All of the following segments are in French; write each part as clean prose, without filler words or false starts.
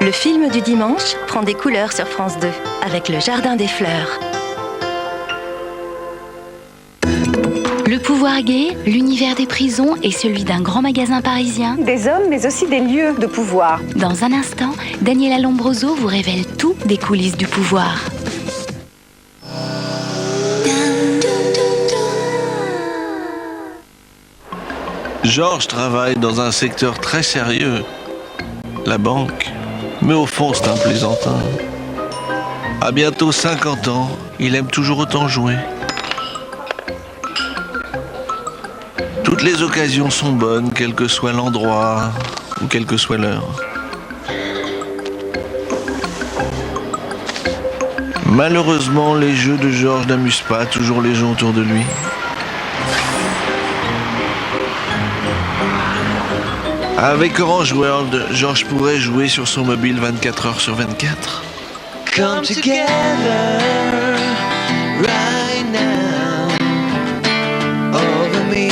Le film du dimanche prend des couleurs sur France 2 avec le Jardin des Fleurs. Le pouvoir gay, l'univers des prisons et celui d'un grand magasin parisien. Des hommes, mais aussi des lieux de pouvoir. Dans un instant, Daniela Lombroso vous révèle tout des coulisses du pouvoir. Georges travaille dans un secteur très sérieux, la banque. Mais au fond, c'est un plaisantin. À bientôt 50 ans, il aime toujours autant jouer. Toutes les occasions sont bonnes, quel que soit l'endroit ou quelle que soit l'heure. Malheureusement, les jeux de Georges n'amusent pas toujours les gens autour de lui. Avec Orange World, Georges pourrait jouer sur son mobile 24 heures sur 24. Come together right now over me.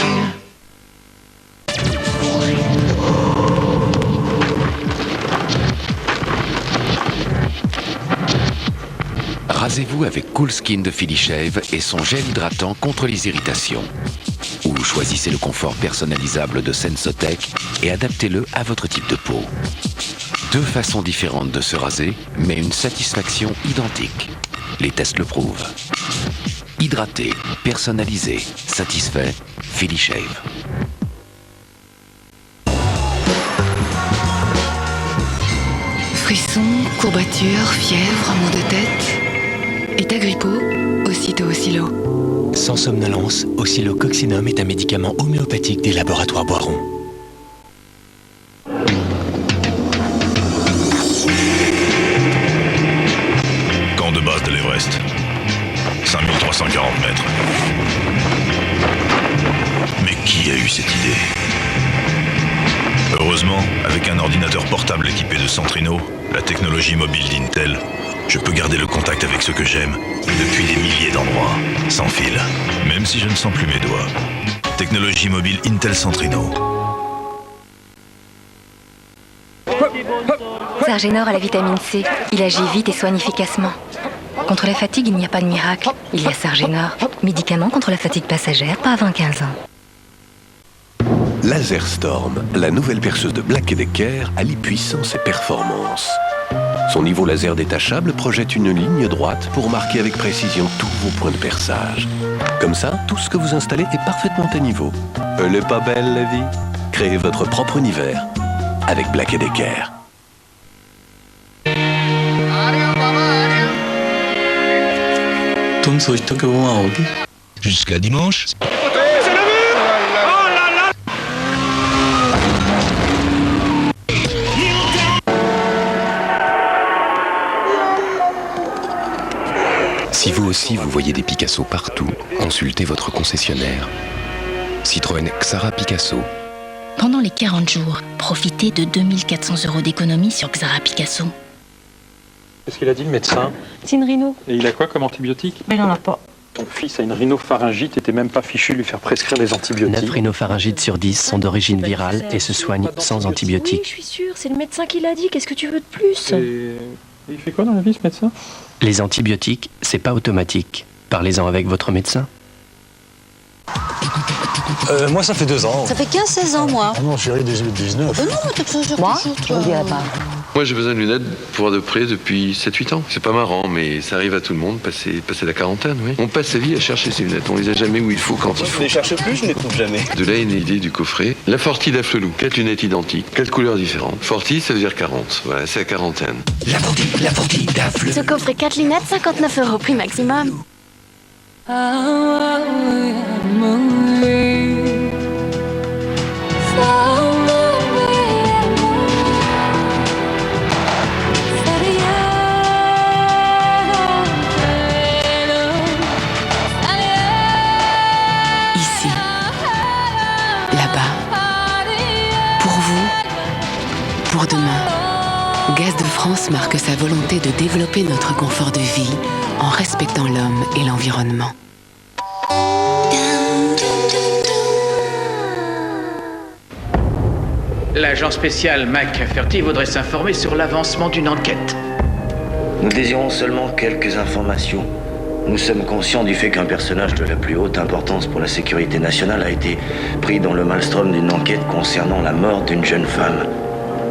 Rasez-vous avec Cool Skin de Philly Shave et son gel hydratant contre les irritations. Ou choisissez le confort personnalisable de Sensotech et adaptez-le à votre type de peau. Deux façons différentes de se raser, mais une satisfaction identique. Les tests le prouvent. Hydraté, personnalisé, satisfait, Philly Shave. Frissons, courbatures, fièvre, maux de tête. Et ta grippo, aussitôt Oscillo. Sans somnolence, Oscillococcinum est un médicament homéopathique des laboratoires Boiron. Camp de base de l'Everest. 5340 mètres. Mais qui a eu cette idée? Heureusement, avec un ordinateur portable équipé de Centrino, la technologie mobile d'Intel, je peux garder le contact avec ceux que j'aime, depuis des milliers d'endroits, sans fil, même si je ne sens plus mes doigts. Technologie mobile Intel Centrino. Sargenor a la vitamine C. Il agit vite et soigne efficacement. Contre la fatigue, il n'y a pas de miracle. Il y a Sargenor, médicament contre la fatigue passagère, pas avant 15 ans. Laserstorm, la nouvelle perceuse de Black & Decker, allie puissance et performance. Son niveau laser détachable projette une ligne droite pour marquer avec précision tous vos points de perçage. Comme ça, tout ce que vous installez est parfaitement à niveau. Elle est pas belle, la vie? Créez votre propre univers avec Black & Decker. Jusqu'à dimanche. Si vous aussi vous voyez des Picasso partout, consultez votre concessionnaire. Citroën Xara Picasso. Pendant les 40 jours, profitez de 2400 € d'économie sur Xara Picasso. Qu'est-ce qu'il a dit le médecin? C'est une rhino. Et il a quoi comme antibiotique? Mais il n'en a pas. Ton fils a une rhinopharyngite et t'es même pas fichu de lui faire prescrire des antibiotiques. 9 rhinopharyngites sur 10 sont d'origine virale et se soignent sans Oui, antibiotiques. je suis sûre, c'est le médecin qui l'a dit. Qu'est-ce que tu veux de plus? Et il fait quoi dans la vie ce médecin? Les antibiotiques, c'est pas automatique. Parlez-en avec votre médecin. Moi, ça fait 2 ans. Ça fait 15-16 ans, moi. Ah non, chérie, 18-19. Non, mais t'as besoin de Moi, toujours, je toi. ne dirais pas. Moi, j'ai besoin de lunettes pour voir de près depuis 7-8 ans. C'est pas marrant, mais ça arrive à tout le monde, passer la quarantaine, oui. On passe sa vie à chercher ses lunettes. On les a jamais où il faut, quand il faut. Je les cherche plus, je ne les trouve jamais. De là est née l'idée du coffret. La Forti d'Afflelou. 4 lunettes identiques, 4 couleurs différentes. Forti, ça veut dire 40. Voilà, c'est la quarantaine. La Forti d'Afflelou. Ce coffret 4 lunettes, 59 € prix maximum. Ici, là-bas, pour vous, pour demain. Gaz de France marque sa volonté de développer notre confort de vie en respectant l'homme et l'environnement. L'agent spécial McFerty voudrait s'informer sur l'avancement d'une enquête. Nous désirons seulement quelques informations. Nous sommes conscients du fait qu'un personnage de la plus haute importance pour la sécurité nationale a été pris dans le maelstrom d'une enquête concernant la mort d'une jeune femme.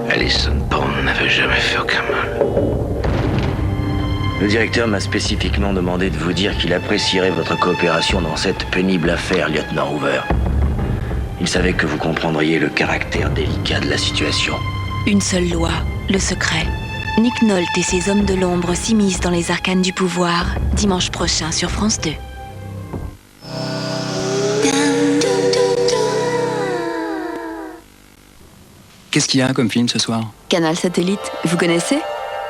Alison Bond n'avait jamais fait aucun mal. Le directeur m'a spécifiquement demandé de vous dire qu'il apprécierait votre coopération dans cette pénible affaire, lieutenant Hoover. Il savait que vous comprendriez le caractère délicat de la situation. Une seule loi, le secret. Nick Nolte et ses hommes de l'ombre s'immiscent dans les arcanes du pouvoir, dimanche prochain sur France 2. Qu'est-ce qu'il y a comme film ce soir? Canal Satellite, vous connaissez?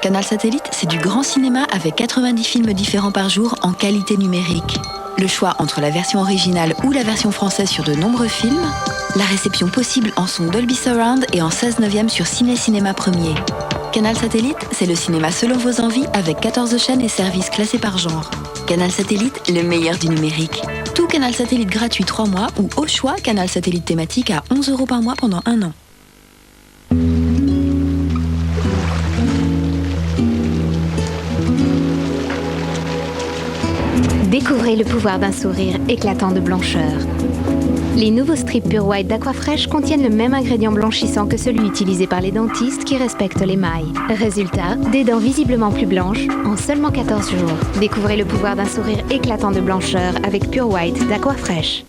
Canal Satellite, c'est du grand cinéma avec 90 films différents par jour en qualité numérique. Le choix entre la version originale ou la version française sur de nombreux films, la réception possible en son Dolby Surround et en 16/9 sur Ciné Cinéma Premier. Canal Satellite, c'est le cinéma selon vos envies avec 14 chaînes et services classés par genre. Canal Satellite, le meilleur du numérique. Tout Canal Satellite gratuit 3 mois ou au choix Canal Satellite thématique à 11 € par mois pendant 1 an. Découvrez le pouvoir d'un sourire éclatant de blancheur. Les nouveaux strips Pure White d'Aquafresh contiennent le même ingrédient blanchissant que celui utilisé par les dentistes qui respectent l'émail. Résultat, des dents visiblement plus blanches en seulement 14 jours. Découvrez le pouvoir d'un sourire éclatant de blancheur avec Pure White d'Aquafresh.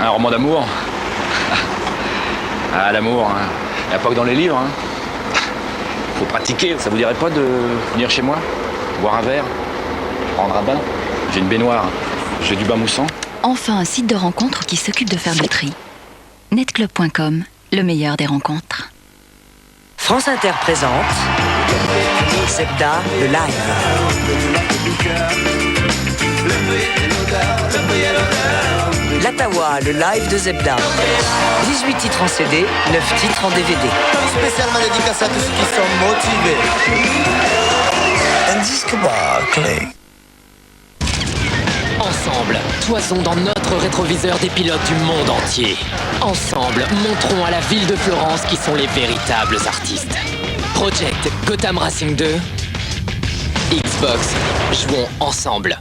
Un roman d'amour. Ah, l'amour, hein. Il n'y a pas que dans les livres. Hein. Faut pratiquer. Ça vous dirait pas de venir chez moi? Boire un verre? Prendre un bain? J'ai une baignoire. J'ai du bain moussant. Enfin, un site de rencontres qui s'occupe de faire le tri. Netclub.com, le meilleur des rencontres. France Inter présente Zebda, le live. L'Atawa, le live de Zebda. 18 titres en CD, 9 titres en DVD. Spécialement dédicacé à tous ceux qui sont motivés. Un disque clé. Ensemble, toisons dans notre rétroviseur des pilotes du monde entier. Ensemble, montrons à la ville de Florence qui sont les véritables artistes. Project Gotham Racing 2, Xbox, jouons ensemble.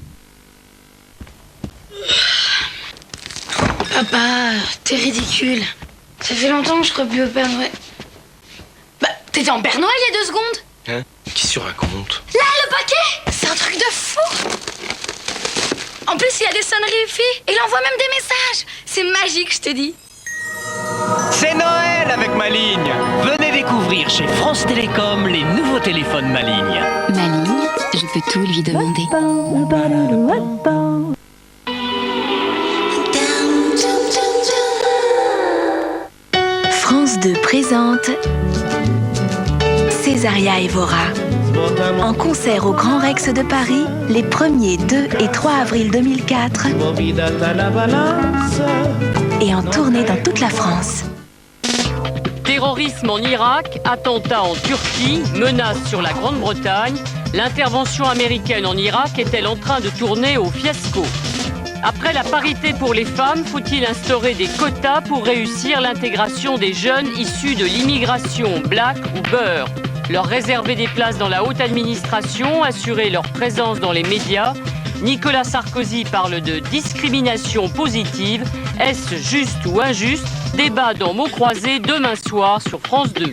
Papa, t'es ridicule. Ça fait longtemps que je crois plus au Père Noël. Bah, t'étais en Père Noël il y a 2 secondes. Hein? Qui se raconte? Là, le paquet! C'est un truc de fou! En plus, il y a des sonneries filles et il envoie même des messages. C'est magique, je te dis. C'est Noël avec Ma Ligne. Venez découvrir chez France Télécom les nouveaux téléphones Ma Ligne. Ma ligne, je peux tout lui demander. France 2 présente Césaria Evora. En concert au Grand Rex de Paris, les 1er, 2 et 3 avril 2004. Et en tournée dans toute la France. Terrorisme en Irak, attentat en Turquie, menace sur la Grande-Bretagne. L'intervention américaine en Irak est-elle en train de tourner au fiasco? Après la parité pour les femmes, faut-il instaurer des quotas pour réussir l'intégration des jeunes issus de l'immigration, black ou beurre? Leur réserver des places dans la haute administration, assurer leur présence dans les médias. Nicolas Sarkozy parle de discrimination positive. Est-ce juste ou injuste? Débat dans Mots croisés demain soir sur France 2.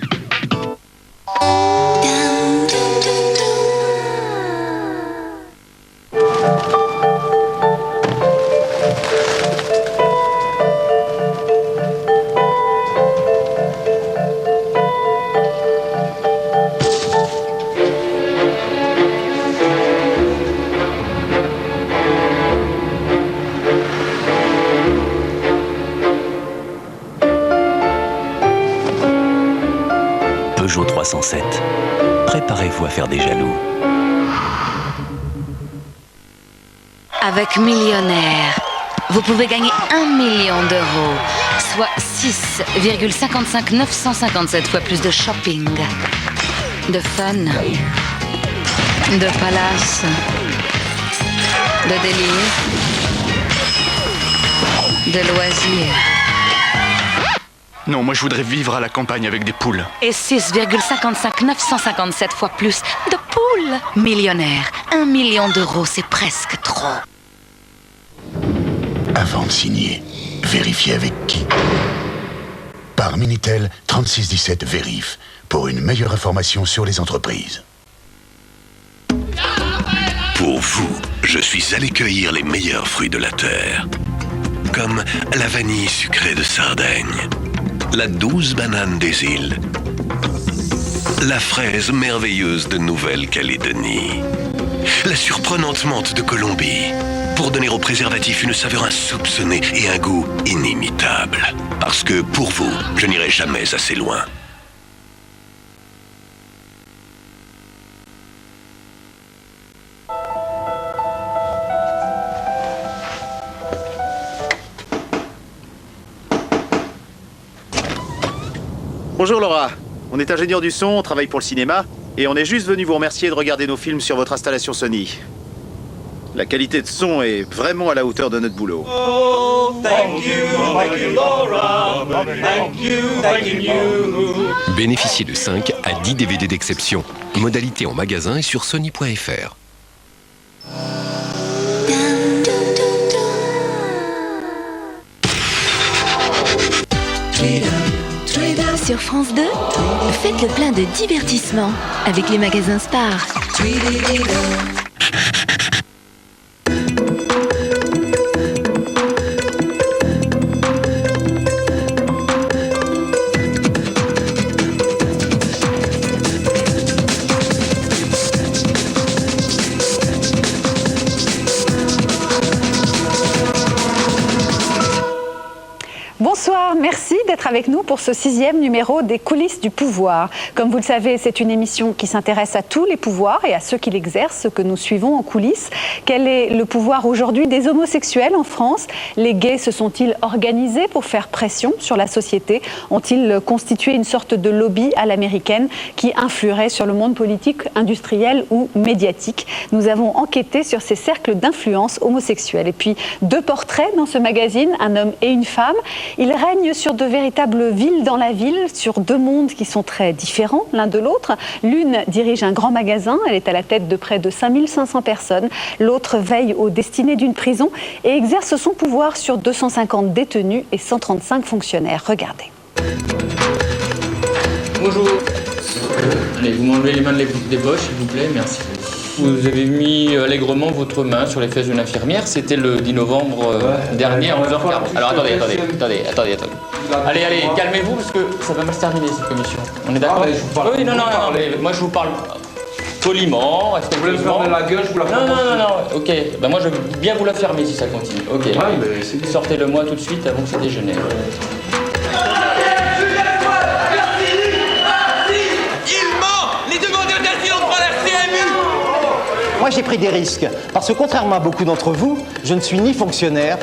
Peugeot 307. Préparez-vous à faire des jaloux. Avec Millionnaire, vous pouvez gagner 1 million d'euros, soit 6,55 957 fois plus de shopping, de fun, de palace, de délire, de loisirs. Non, moi je voudrais vivre à la campagne avec des poules. Et 6,55 957 fois plus de poules. Millionnaire, 1 million d'euros, c'est presque trop. Avant de signer, vérifiez avec qui. Par Minitel 3617 Vérif, pour une meilleure information sur les entreprises. Pour vous, je suis allé cueillir les meilleurs fruits de la terre. Comme la vanille sucrée de Sardaigne, la douce banane des îles, la fraise merveilleuse de Nouvelle-Calédonie, la surprenante menthe de Colombie, pour donner au préservatif une saveur insoupçonnée et un goût inimitable. Parce que pour vous, je n'irai jamais assez loin. Bonjour Laura, on est ingénieur du son, on travaille pour le cinéma, et on est juste venu vous remercier de regarder nos films sur votre installation Sony. La qualité de son est vraiment à la hauteur de notre boulot. Oh, thank you, Laura. Thank you. Bénéficiez de 5 à 10 DVD d'exception. Modalité en magasin et sur sony.fr. Sur France 2, faites le plein de divertissement avec les magasins Spar. Bonsoir, merci d'être avec nous pour ce 6e numéro des coulisses du pouvoir. Comme vous le savez, c'est une émission qui s'intéresse à tous les pouvoirs et à ceux qui l'exercent, ce que nous suivons en coulisses. Quel est le pouvoir aujourd'hui des homosexuels en France? Les gays se sont-ils organisés pour faire pression sur la société? Ont-ils constitué une sorte de lobby à l'américaine qui influerait sur le monde politique, industriel ou médiatique? Nous avons enquêté sur ces cercles d'influence homosexuels. Et puis, 2 portraits dans ce magazine, un homme et une femme. Il règne sur de véritables villes dans la ville, sur 2 mondes qui sont très différents l'un de l'autre. L'une dirige un grand magasin, elle est à la tête de près de 5500 personnes. L'autre veille aux destinées d'une prison et exerce son pouvoir sur 250 détenus et 135 fonctionnaires. Regardez. Bonjour. Allez, vous m'enlevez les mains des poches, s'il vous plaît, merci. Vous avez mis allègrement votre main sur les fesses d'une infirmière, c'était le 10 novembre dernier à 11h40. Alors attendez. Allez, calmez-vous parce que ça va mal se terminer cette commission. On est d'accord? Oui, non, mais moi je vous parle poliment, respectueusement. Vous voulez me fermer la gueule, je vous la ferme. Non, ok. Ben moi je veux bien vous la fermer si ça continue. Ok. Ouais, sortez-le-moi tout de suite avant que ça dégénère. Moi, j'ai pris des risques, parce que contrairement à beaucoup d'entre vous, je ne suis ni fonctionnaire,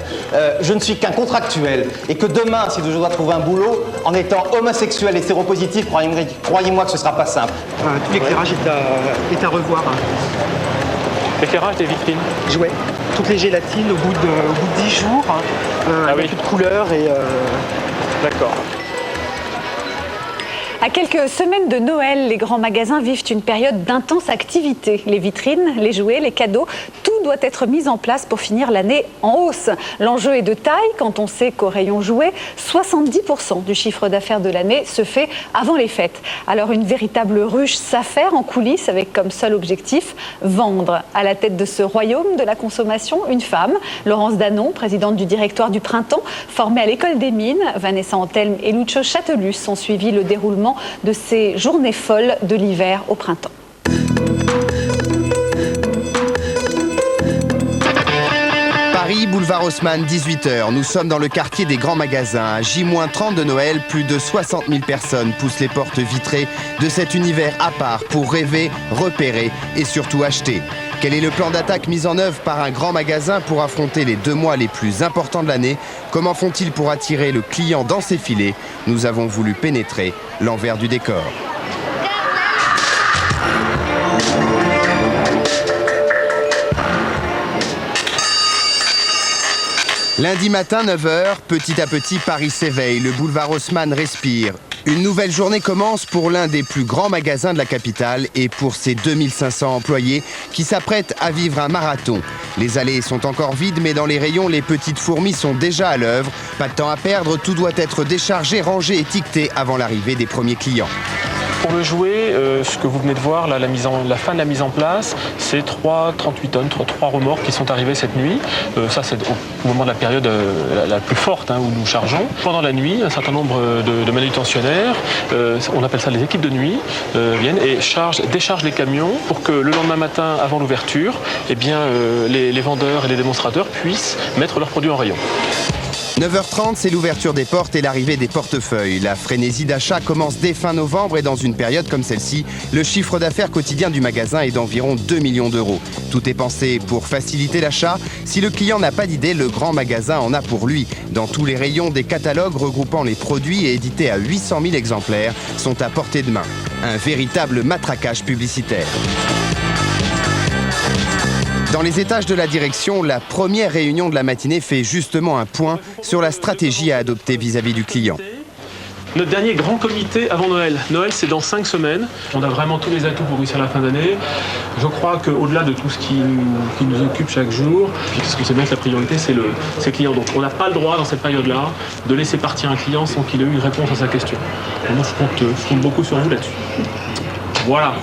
je ne suis qu'un contractuel, et que demain, si je dois trouver un boulot, en étant homosexuel et séropositif, croyez-moi que ce ne sera pas simple. Tout l'éclairage est à revoir. L'éclairage des vitrines? Ouais, toutes les gélatines au bout de 10 jours, avec plus de couleurs et... D'accord. À quelques semaines de Noël, les grands magasins vivent une période d'intense activité. Les vitrines, les jouets, les cadeaux, tout doit être mis en place pour finir l'année en hausse. L'enjeu est de taille quand on sait qu'au rayon jouets, 70% du chiffre d'affaires de l'année se fait avant les fêtes. Alors une véritable ruche s'affaire en coulisses avec comme seul objectif vendre. À la tête de ce royaume de la consommation, une femme, Laurence Danon, présidente du directoire du Printemps, formée à l'école des mines. Vanessa Antelme et Lucio Chatelus ont suivi le déroulement de ces journées folles de l'hiver au printemps. Paris, boulevard Haussmann, 18h. Nous sommes dans le quartier des grands magasins. À J-30 de Noël, plus de 60 000 personnes poussent les portes vitrées de cet univers à part pour rêver, repérer et surtout acheter. Quel est le plan d'attaque mis en œuvre par un grand magasin pour affronter les 2 mois les plus importants de l'année? Comment font-ils pour attirer le client dans ses filets? Nous avons voulu pénétrer l'envers du décor. Lundi matin, 9h, petit à petit, Paris s'éveille, le boulevard Haussmann respire. Une nouvelle journée commence pour l'un des plus grands magasins de la capitale et pour ses 2500 employés qui s'apprêtent à vivre un marathon. Les allées sont encore vides, mais dans les rayons, les petites fourmis sont déjà à l'œuvre. Pas de temps à perdre, tout doit être déchargé, rangé, étiqueté avant l'arrivée des premiers clients. Pour le jouet, ce que vous venez de voir, là, la fin de la mise en place, c'est 38 tonnes, 3 remorques qui sont arrivées cette nuit. Ça, c'est au moment de la période la plus forte où nous chargeons. Pendant la nuit, un certain nombre de manutentionnaires, on appelle ça les équipes de nuit, viennent et déchargent les camions pour que le lendemain matin, avant l'ouverture, les vendeurs et les démonstrateurs puissent mettre leurs produits en rayon. 9h30, c'est l'ouverture des portes et l'arrivée des portefeuilles. La frénésie d'achat commence dès fin novembre et dans une période comme celle-ci, le chiffre d'affaires quotidien du magasin est d'environ 2 millions d'euros. Tout est pensé pour faciliter l'achat. Si le client n'a pas d'idée, le grand magasin en a pour lui. Dans tous les rayons, des catalogues regroupant les produits et édités à 800 000 exemplaires sont à portée de main. Un véritable matraquage publicitaire. Dans les étages de la direction, la première réunion de la matinée fait justement un point sur la stratégie à adopter vis-à-vis du client. Notre dernier grand comité avant Noël. Noël, c'est dans 5 semaines. On a vraiment tous les atouts pour réussir la fin d'année. Je crois qu'au-delà de tout ce qui nous occupe chaque jour, parce que c'est bien que la priorité, c'est le client. Donc on n'a pas le droit, dans cette période-là, de laisser partir un client sans qu'il ait eu une réponse à sa question. Et moi, je compte beaucoup sur vous là-dessus. Voilà.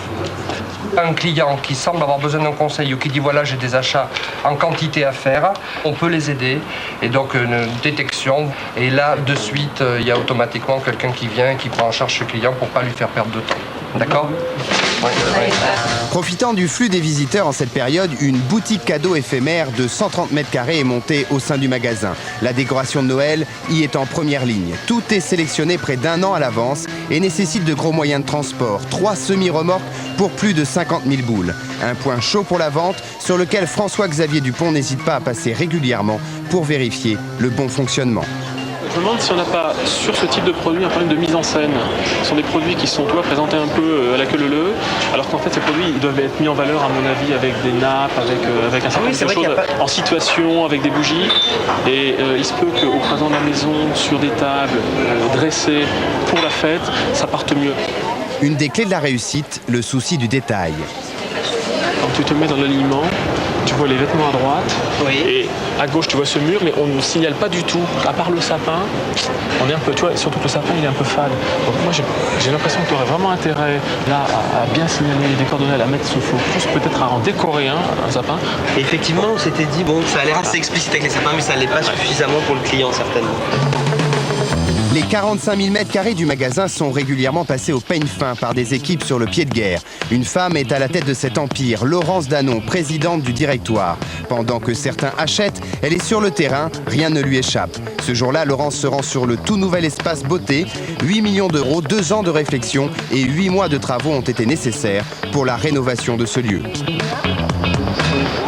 Un client qui semble avoir besoin d'un conseil ou qui dit voilà j'ai des achats en quantité à faire, on peut les aider et donc une détection et là de suite il y a automatiquement quelqu'un qui vient et qui prend en charge ce client pour pas lui faire perdre de temps. D'accord ? Profitant du flux des visiteurs en cette période, une boutique cadeau éphémère de 130 mètres carrés est montée au sein du magasin. La décoration de Noël y est en première ligne. Tout est sélectionné près d'1 an à l'avance et nécessite de gros moyens de transport. 3 semi-remorques pour plus de 50 000 boules. Un point chaud pour la vente sur lequel François-Xavier Dupont n'hésite pas à passer régulièrement pour vérifier le bon fonctionnement. Je me demande si on n'a pas, sur ce type de produit, un problème de mise en scène. Ce sont des produits qui sont, présentés un peu à la queue leu-leu, alors qu'en fait, ces produits ils doivent être mis en valeur, à mon avis, avec des nappes, avec un certain nombre de choses, en situation, avec des bougies. Et il se peut qu'au présent de la maison, sur des tables dressées pour la fête, ça parte mieux. Une des clés de la réussite, le souci du détail. Quand tu te mets dans l'alignement, tu vois les vêtements à droite, et à gauche tu vois ce mur, mais on ne signale pas du tout, à part le sapin, on est un peu, surtout que le sapin il est un peu fade. Donc moi j'ai l'impression que tu aurais vraiment intérêt là à bien signaler les décors de Noël, à mettre ce focus, peut-être à en décorer un sapin. Et effectivement on s'était dit, bon ça a l'air assez explicite avec les sapins, mais ça ne l'est pas suffisamment pour le client certainement. Les 45 000 mètres carrés du magasin sont régulièrement passés au peigne fin par des équipes sur le pied de guerre. Une femme est à la tête de cet empire, Laurence Danon, présidente du directoire. Pendant que certains achètent, elle est sur le terrain, rien ne lui échappe. Ce jour-là, Laurence se rend sur le tout nouvel espace beauté. 8 millions d'euros, 2 ans de réflexion et 8 mois de travaux ont été nécessaires pour la rénovation de ce lieu.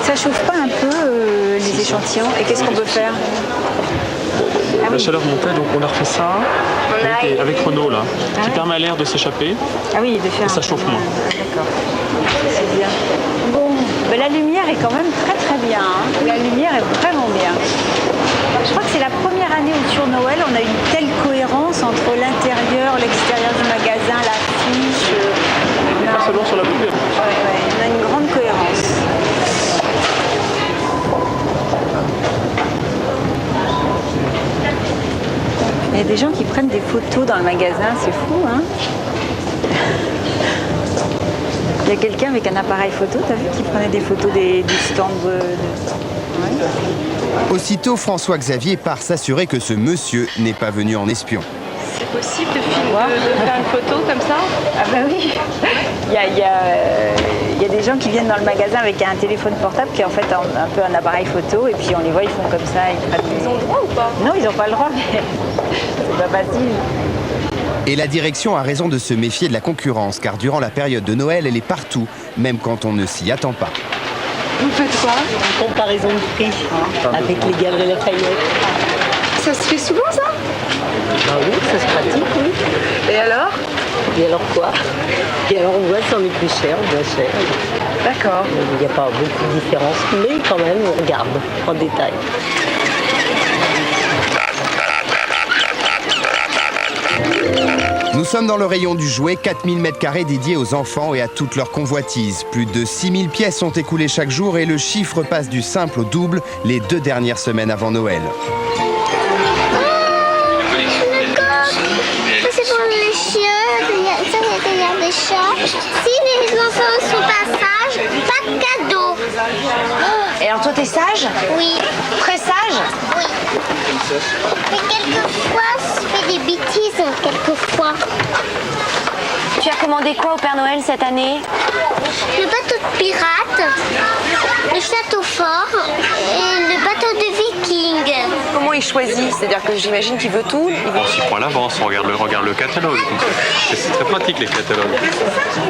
Ça chauffe pas un peu les échantillons et qu'est-ce qu'on peut faire ? La chaleur montait, donc on a refait ça avec Renault là, qui permet à l'air de s'échapper. Ah oui, de faire. Et ça chauffe moins. D'accord, c'est bien. Bon, ben la lumière est quand même très très bien. La lumière est vraiment bien. Je crois que c'est la première année où sur Noël, on a une telle cohérence entre l'intérieur, l'extérieur du magasin, l'affiche. Pas seulement sur la poubelle. On a une grande cohérence. Il y a des gens qui prennent des photos dans le magasin, c'est fou, hein? Il y a quelqu'un avec un appareil photo, t'as vu, qui prenait des photos du stand de... Ouais. Aussitôt, François-Xavier part s'assurer que ce monsieur n'est pas venu en espion. C'est possible de faire une photo comme ça? Ah bah oui. Il y a des gens qui viennent dans le magasin avec un téléphone portable qui est en fait un peu un appareil photo et puis on les voit, ils font comme ça. Ils ont le droit ou pas? Non, ils n'ont pas le droit, mais c'est pas facile. Et la direction a raison de se méfier de la concurrence, car durant la période de Noël, elle est partout, même quand on ne s'y attend pas. Vous faites quoi? Une comparaison de prix avec les Galeries Lafayette. Ça se fait souvent, ça? Ah oui, ça se pratique, oui. Et alors? Et alors quoi? Et alors on voit si on est plus cher, bien cher. D'accord. Il n'y a pas beaucoup de différence, mais quand même, on regarde en détail. sommes dans le rayon du jouet, 4000 m² dédiés aux enfants et à toutes leurs convoitises. Plus de 6000 pièces sont écoulées chaque jour et le chiffre passe du simple au double les 2 dernières semaines avant Noël. C'est pour les chiens, il y a des chats. Si les enfants sont pas sages, pas de cadeau. Et alors toi t'es sage? Oui. Très sage? Oui. Mais quelquefois, je fais des bêtises, quelquefois. Tu as commandé quoi au Père Noël cette année? Le bateau de pirate, le château fort et le bateau de viking. Comment il choisit? C'est-à-dire que j'imagine qu'il veut tout. On s'y prend à l'avance, on regarde le catalogue. C'est très pratique les catalogues.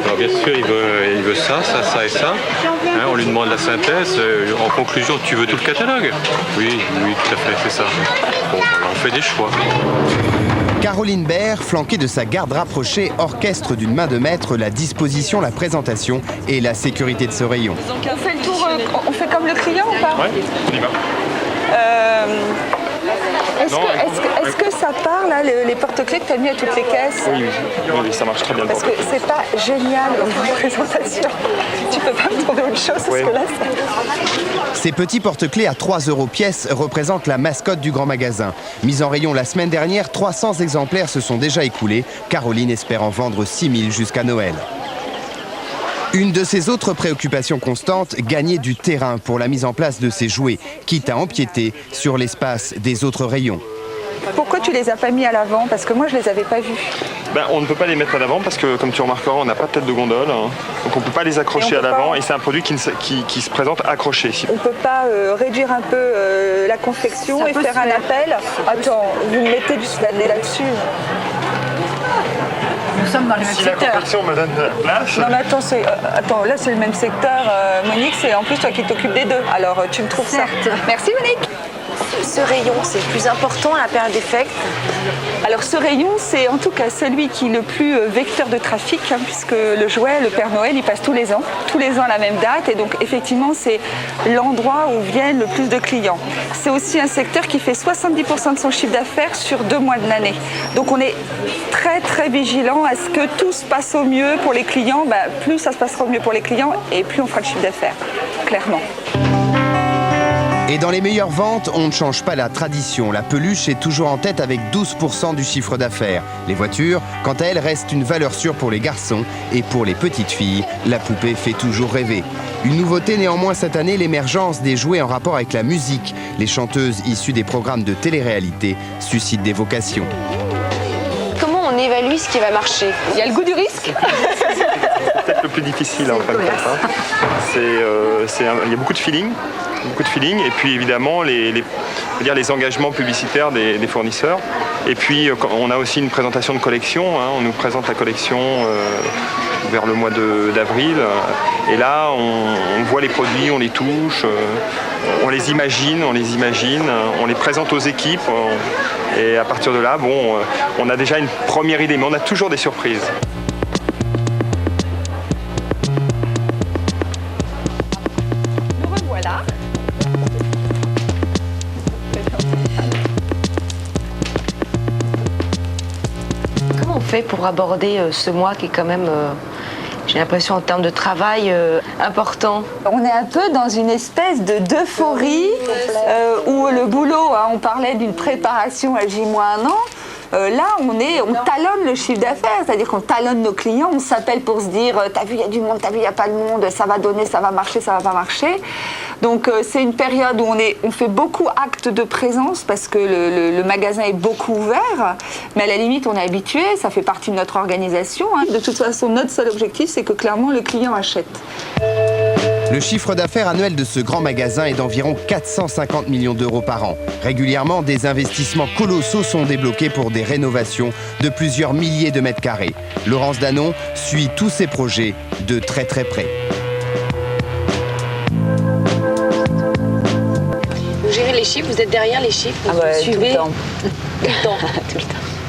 Alors bien sûr, il veut ça et ça. Hein, on lui demande la synthèse. En conclusion, tu veux tout le catalogue? Oui, tout à fait, c'est ça. Bon, alors on fait des choix. Caroline Baird, flanquée de sa garde rapprochée, orchestre d'une main de maître la disposition, la présentation et la sécurité de ce rayon. On fait le tour, on fait comme le client ou pas? Ouais, on y va. Est-ce que ça part, là, les porte-clés que tu as mis à toutes les caisses? Oui, ça marche très bien. Parce que c'est pas génial comme présentation. Tu peux pas me trouver autre chose parce que là, Ces petits porte-clés à 3 € pièce représentent la mascotte du grand magasin. Mise en rayon la semaine dernière, 300 exemplaires se sont déjà écoulés. Caroline espère en vendre 6000 jusqu'à Noël. Une de ses autres préoccupations constantes, gagner du terrain pour la mise en place de ses jouets, quitte à empiéter sur l'espace des autres rayons. Pourquoi tu les as pas mis à l'avant? Parce que moi, je les avais pas vus. On ne peut pas les mettre à l'avant parce que, comme tu remarqueras, on n'a pas de tête de gondole. Hein. Donc on ne peut pas les accrocher à l'avant et c'est un produit qui se présente accroché. On ne peut pas réduire un peu la confection et faire un appel. Attends, vous me mettez du sladé là-dessus. Nous sommes dans le même secteur. Si la confection me donne de la place... Non mais attends, là c'est le même secteur. Monique, c'est en plus toi qui t'occupes des deux. Alors tu me trouves ça. Merci Monique. Ce rayon, c'est le plus important à la période des fêtes? Alors ce rayon, c'est en tout cas celui qui est le plus vecteur de trafic, hein, puisque le jouet, le Père Noël, il passe tous les ans à la même date, et donc effectivement c'est l'endroit où viennent le plus de clients. C'est aussi un secteur qui fait 70% de son chiffre d'affaires sur 2 mois de l'année. Donc on est très très vigilant à ce que tout se passe au mieux pour les clients. Plus ça se passera au mieux pour les clients, et plus on fera de chiffre d'affaires, clairement. Et dans les meilleures ventes, on ne change pas la tradition. La peluche est toujours en tête avec 12% du chiffre d'affaires. Les voitures, quant à elles, restent une valeur sûre pour les garçons. Et pour les petites filles, la poupée fait toujours rêver. Une nouveauté néanmoins cette année, l'émergence des jouets en rapport avec la musique. Les chanteuses issues des programmes de télé-réalité suscitent des vocations. Comment on évalue ce qui va marcher? Il y a le goût du risque. C'est peut-être le plus difficile en fin de compte. Il y a beaucoup de feeling. Et puis évidemment les engagements publicitaires des fournisseurs. Et puis on a aussi une présentation de collection, hein. On nous présente la collection vers le mois d'avril. Et là on voit les produits, on les touche, on les imagine, on les présente aux équipes. Et à partir de là, on a déjà une première idée, mais on a toujours des surprises. Nous revoilà. Comment on fait pour aborder ce mois qui est quand même, j'ai l'impression en termes de travail, important? On est un peu dans une espèce d'euphorie où le boulot, hein, on parlait d'une préparation à J-1 an. Là, on talonne le chiffre d'affaires, c'est-à-dire qu'on talonne nos clients, on s'appelle pour se dire « t'as vu, il y a du monde, t'as vu, il n'y a pas de monde, ça va donner, ça va marcher, ça va pas marcher ». Donc c'est une période où on fait beaucoup acte de présence parce que le magasin est beaucoup ouvert, mais à la limite, on est habitué, ça fait partie de notre organisation. Hein. De toute façon, notre seul objectif, c'est que clairement, le client achète. Le chiffre d'affaires annuel de ce grand magasin est d'environ 450 millions d'euros par an. Régulièrement, des investissements colossaux sont débloqués pour des rénovations de plusieurs milliers de mètres carrés. Laurence Danon suit tous ces projets de très très près. Vous gérez les chiffres, vous êtes derrière les chiffres, vous suivez tout le temps.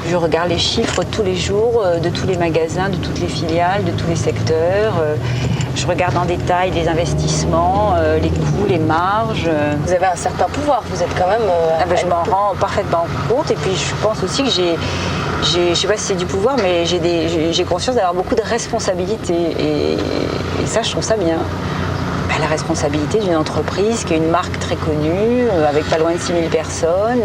Je regarde les chiffres tous les jours de tous les magasins, de toutes les filiales, de tous les secteurs. Je regarde en détail les investissements, les coûts, les marges. Vous avez un certain pouvoir, vous êtes quand même... je m'en rends parfaitement compte et puis je pense aussi que je sais pas si c'est du pouvoir, mais j'ai conscience d'avoir beaucoup de responsabilités et ça, je trouve ça bien. La responsabilité d'une entreprise qui est une marque très connue, avec pas loin de 6000 personnes,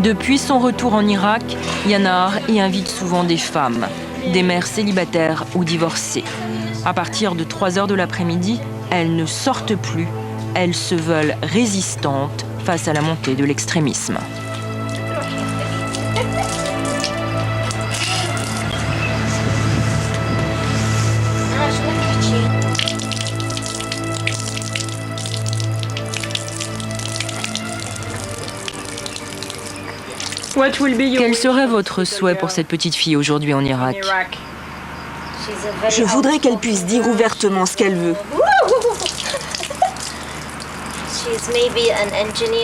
Depuis son retour en Irak, Yanar y invite souvent des femmes, des mères célibataires ou divorcées. À partir de 3h de l'après-midi, elles ne sortent plus. Elles se veulent résistantes face à la montée de l'extrémisme. Quel serait votre souhait pour cette petite fille aujourd'hui en Irak? Je voudrais qu'elle puisse dire ouvertement ce qu'elle veut.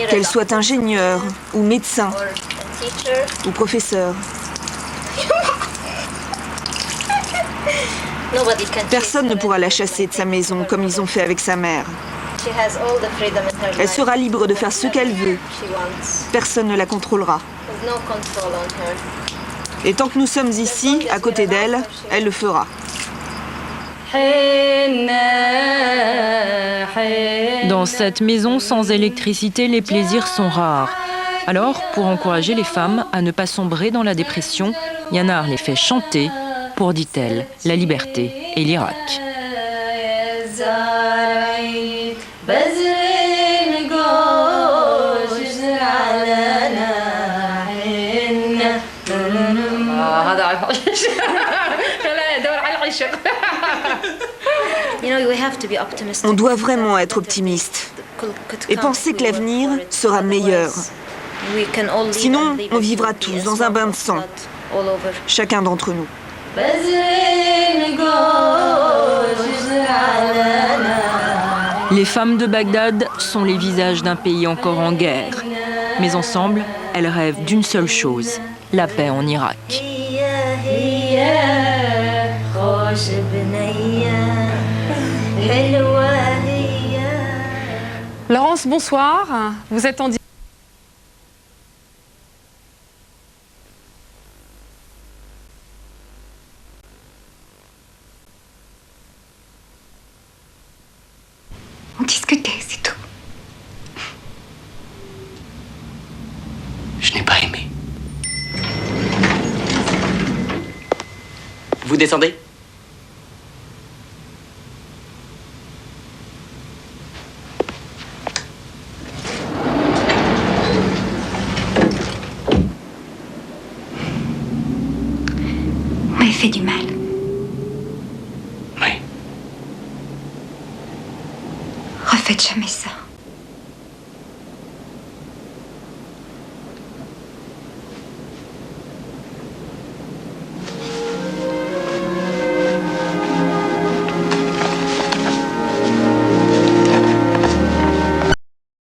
Qu'elle soit ingénieure, ou médecin, ou professeur. Personne ne pourra la chasser de sa maison comme ils ont fait avec sa mère. Elle sera libre de faire ce qu'elle veut. Personne ne la contrôlera. Et tant que nous sommes ici, à côté d'elle, elle le fera. Dans cette maison sans électricité, les plaisirs sont rares. Alors, pour encourager les femmes à ne pas sombrer dans la dépression, Yanar les fait chanter pour, dit-elle, la liberté et l'Irak. On doit vraiment être optimiste et penser que l'avenir sera meilleur. Sinon, on vivra tous dans un bain de sang, chacun d'entre nous. Les femmes de Bagdad sont les visages d'un pays encore en guerre. Mais ensemble, elles rêvent d'une seule chose, la paix en Irak. Laurence, bonsoir. Vous êtes en direct. On discutait, c'est tout. Je n'ai pas aimé. Vous descendez ? On m'a fait du mal. Oui. Refaites jamais ça.